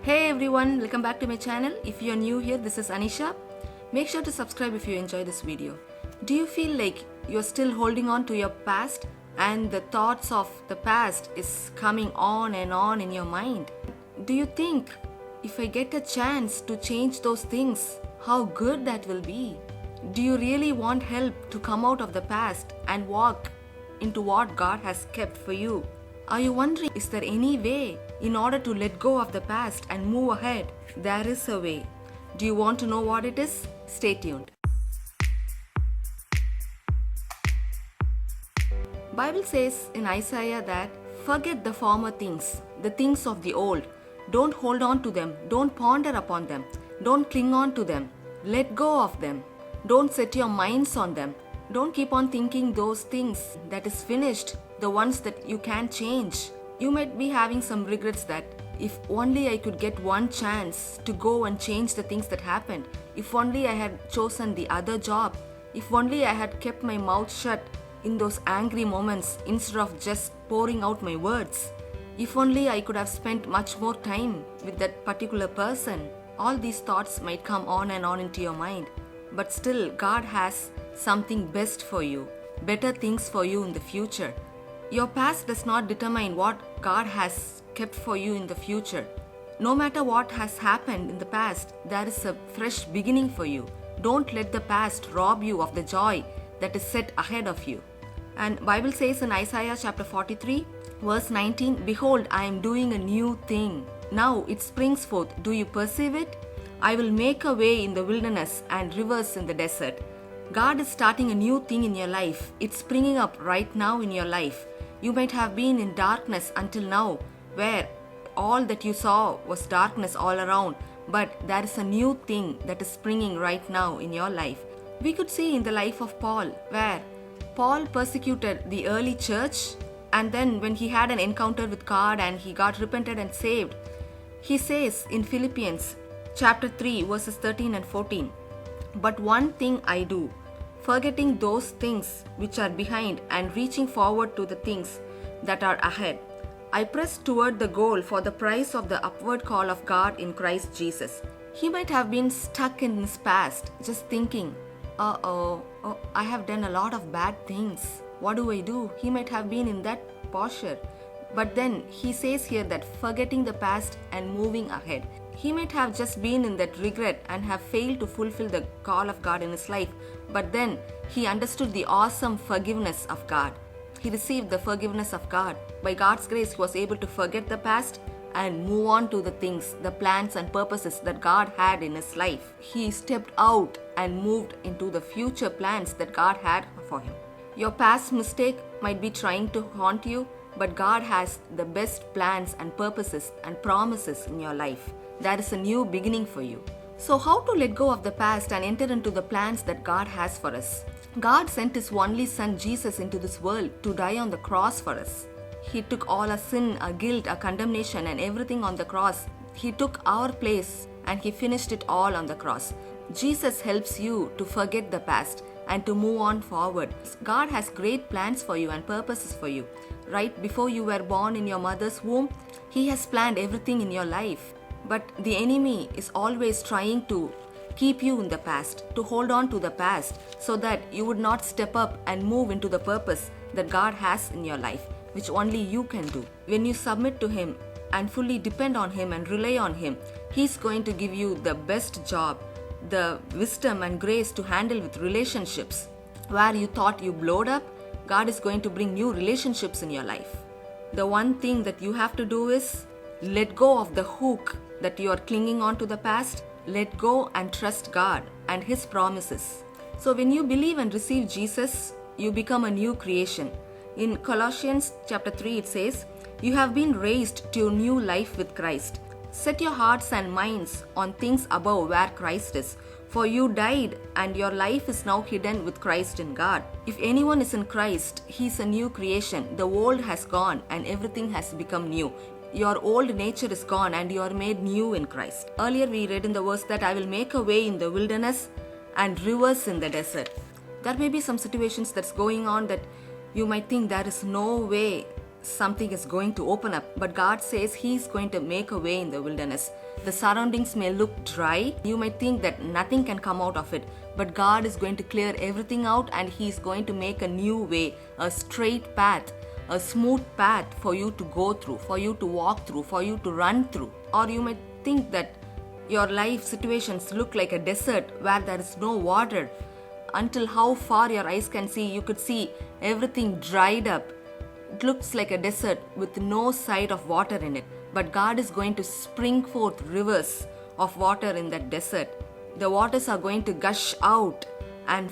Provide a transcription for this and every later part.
Hey everyone, welcome back to my channel. If you are new here, this is Anisha. Make sure to subscribe if you enjoy this video. Do you feel like you're still holding on to your past and the thoughts of the past is coming on and on in your mind? Do you think if I get a chance to change those things, how good that will be? Do you really want help to come out of the past and walk into what God has kept for you? Are you wondering, is there any way in order to let go of the past and move ahead? There is a way. Do you want to know what it is? Stay tuned. Bible says in Isaiah that forget the former things, the things of the old. Don't hold on to them. Don't ponder upon them. Don't cling on to them. Let go of them. Don't set your minds on them. Don't keep on thinking those things that is finished, the ones that you can't change. You might be having some regrets that if only I could get one chance to go and change the things that happened, if only I had chosen the other job, if only I had kept my mouth shut in those angry moments instead of just pouring out my words, if only I could have spent much more time with that particular person. All these thoughts might come on and on into your mind, but still God has something best for you, better things for you in the future. Your past does not determine what God has kept for you in the future. No matter what has happened in the past, there is a fresh beginning for you. Don't let the past rob you of the joy that is set ahead of you. And Bible says in Isaiah chapter 43, verse 19, "Behold, I am doing a new thing. Now it springs forth. Do you perceive it? I will make a way in the wilderness and rivers in the desert." God is starting a new thing in your life. It's springing up right now in your life. You might have been in darkness until now, where all that you saw was darkness all around, but there is a new thing that is springing right now in your life. We could see in the life of Paul, where Paul persecuted the early church, and then when he had an encounter with God and he got repented and saved, he says in Philippians chapter 3 verses 13 and 14, "But one thing I do, forgetting those things which are behind and reaching forward to the things that are ahead, I press toward the goal for the prize of the upward call of God in Christ Jesus." He might have been stuck in his past, just thinking, I have done a lot of bad things. What do I do? He might have been in that posture. But then he says here that forgetting the past and moving ahead. He might have just been in that regret and have failed to fulfill the call of God in his life. But then he understood the awesome forgiveness of God. He received the forgiveness of God. By God's grace, he was able to forget the past and move on to the things, the plans and purposes that God had in his life. He stepped out and moved into the future plans that God had for him. Your past mistake might be trying to haunt you, but God has the best plans and purposes and promises in your life. There is a new beginning for you. So how to let go of the past and enter into the plans that God has for us? God sent his only son Jesus into this world to die on the cross for us. He took all our sin, our guilt, our condemnation and everything on the cross. He took our place and he finished it all on the cross. Jesus helps you to forget the past and to move on forward. God has great plans for you and purposes for you. Right before you were born in your mother's womb, he has planned everything in your life. But the enemy is always trying to keep you in the past, to hold on to the past, so that you would not step up and move into the purpose that God has in your life, which only you can do. When you submit to him and fully depend on him and rely on him, he's going to give you the best job, the wisdom and grace to handle with relationships. Where you thought you blowed up, God is going to bring new relationships in your life. The one thing that you have to do is let go of the hook that you are clinging on to the past. Let go and trust God and his promises. So when you believe and receive Jesus, you become a new creation. In Colossians chapter 3 it says, "You have been raised to a new life with Christ. Set your hearts and minds on things above where Christ is. For you died and your life is now hidden with Christ in God." If anyone is in Christ, he is a new creation. The old has gone and everything has become new. Your old nature is gone and you are made new in Christ. Earlier we read in the verse that I will make a way in the wilderness and rivers in the desert. There may be some situations that's going on that you might think there is no way something is going to open up, but God says He's going to make a way in the wilderness. The surroundings may look dry. You might think that nothing can come out of it, but God is going to clear everything out and He's going to make a new way, a straight path, a smooth path for you to go through, for you to walk through, for you to run through. Or you might think that your life situations look like a desert where there is no water. Until how far your eyes can see, you could see everything dried up. It looks like a desert with no sight of water in it. But God is going to spring forth rivers of water in that desert. The waters are going to gush out and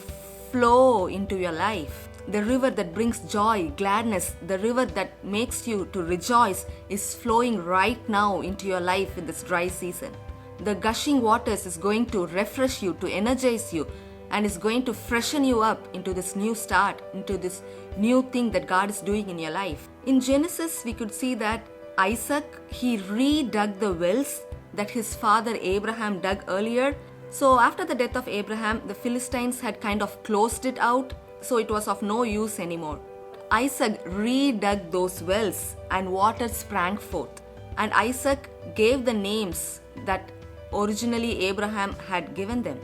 flow into your life. The river that brings joy, gladness, the river that makes you to rejoice is flowing right now into your life in this dry season. The gushing waters is going to refresh you, to energize you, and is going to freshen you up into this new start, into this new thing that God is doing in your life. In Genesis, we could see that Isaac, he redug the wells that his father Abraham dug earlier. So after the death of Abraham, the Philistines had kind of closed it out, so it was of no use anymore. Isaac redug those wells and water sprang forth. And Isaac gave the names that originally Abraham had given them.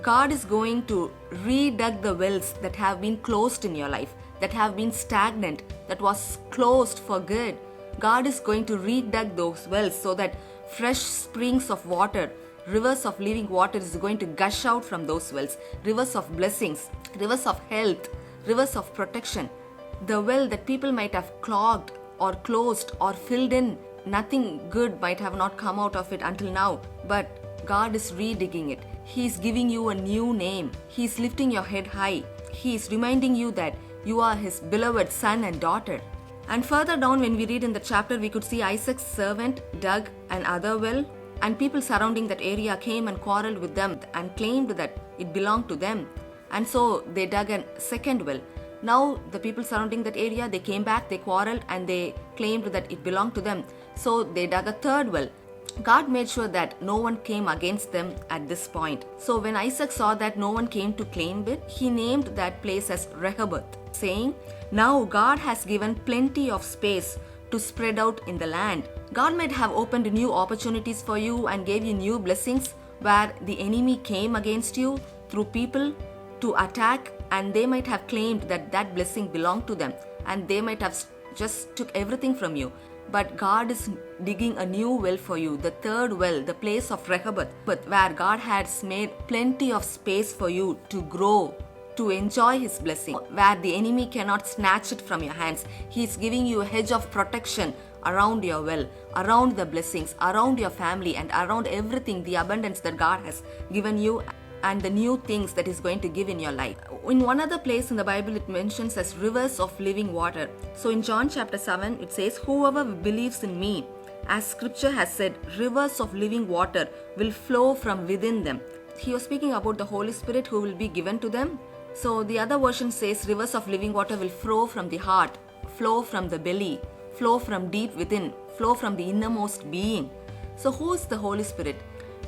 God is going to redug the wells that have been closed in your life, that have been stagnant, that was closed for good. God is going to redug those wells so that fresh springs of water, rivers of living water is going to gush out from those wells. Rivers of blessings, rivers of health, rivers of protection. The well that people might have clogged or closed or filled in, nothing good might have not come out of it until now. But God is redigging it. He is giving you a new name. He is lifting your head high. He is reminding you that you are His beloved son and daughter. And further down, when we read in the chapter, we could see Isaac's servant dug another well, and people surrounding that area came and quarreled with them and claimed that it belonged to them. And so they dug a second well. Now the people surrounding that area, they came back, they quarreled, and they claimed that it belonged to them. So they dug a third well. God made sure that no one came against them at this point. So when Isaac saw that no one came to claim it, he named that place as Rehoboth, saying, "Now God has given plenty of space to spread out in the land." God might have opened new opportunities for you and gave you new blessings where the enemy came against you through people to attack, and they might have claimed that that blessing belonged to them, and they might have just took everything from you. But God is digging a new well for you, the third well, the place of Rehoboth, where God has made plenty of space for you to grow, to enjoy His blessing, where the enemy cannot snatch it from your hands. He is giving you a hedge of protection around your well, around the blessings, around your family, and around everything, the abundance that God has given you and the new things that He's going to give in your life. In one other place in the Bible, it mentions as rivers of living water. So in John chapter 7, it says, "Whoever believes in me, as scripture has said, rivers of living water will flow from within them." He was speaking about the Holy Spirit who will be given to them. So the other version says, rivers of living water will flow from the heart, flow from the belly, flow from deep within, flow from the innermost being. So who is the Holy Spirit?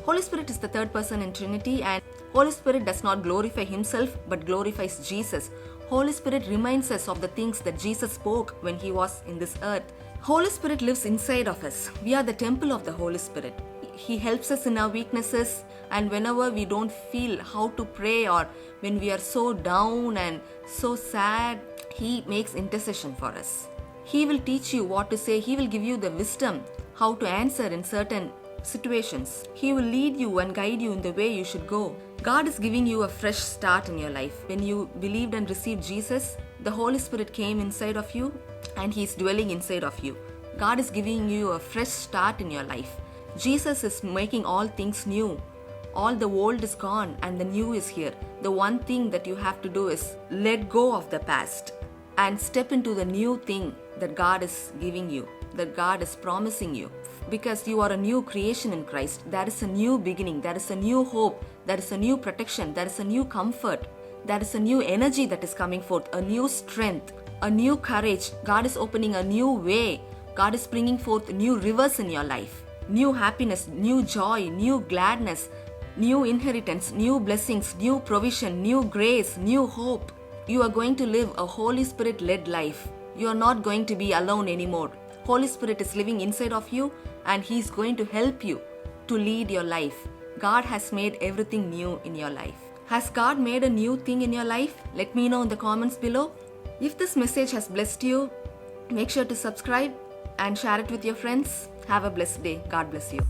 Holy Spirit is the third person in Trinity, and Holy Spirit does not glorify Himself but glorifies Jesus. Holy Spirit reminds us of the things that Jesus spoke when He was in this earth. Holy Spirit lives inside of us. We are the temple of the Holy Spirit. He helps us in our weaknesses, and whenever we don't feel how to pray, or when we are so down and so sad, He makes intercession for us. He will teach you what to say. He will give you the wisdom how to answer in certain situations. He will lead you and guide you in the way you should go. God is giving you a fresh start in your life. When you believed and received Jesus, the Holy Spirit came inside of you and He is dwelling inside of you. God is giving you a fresh start in your life. Jesus is making all things new. All the old is gone and the new is here. The one thing that you have to do is let go of the past and step into the new thing that God is giving you, that God is promising you. Because you are a new creation in Christ. There is a new beginning. There is a new hope. There is a new protection. There is a new comfort. There is a new energy that is coming forth. A new strength. A new courage. God is opening a new way. God is bringing forth new rivers in your life. New happiness, new joy, new gladness, new inheritance, new blessings, new provision, new grace, new hope. You are going to live a Holy Spirit-led life. You are not going to be alone anymore. Holy Spirit is living inside of you and He is going to help you to lead your life. God has made everything new in your life. Has God made a new thing in your life? Let me know in the comments below. If this message has blessed you, make sure to subscribe and share it with your friends. Have a blessed day. God bless you.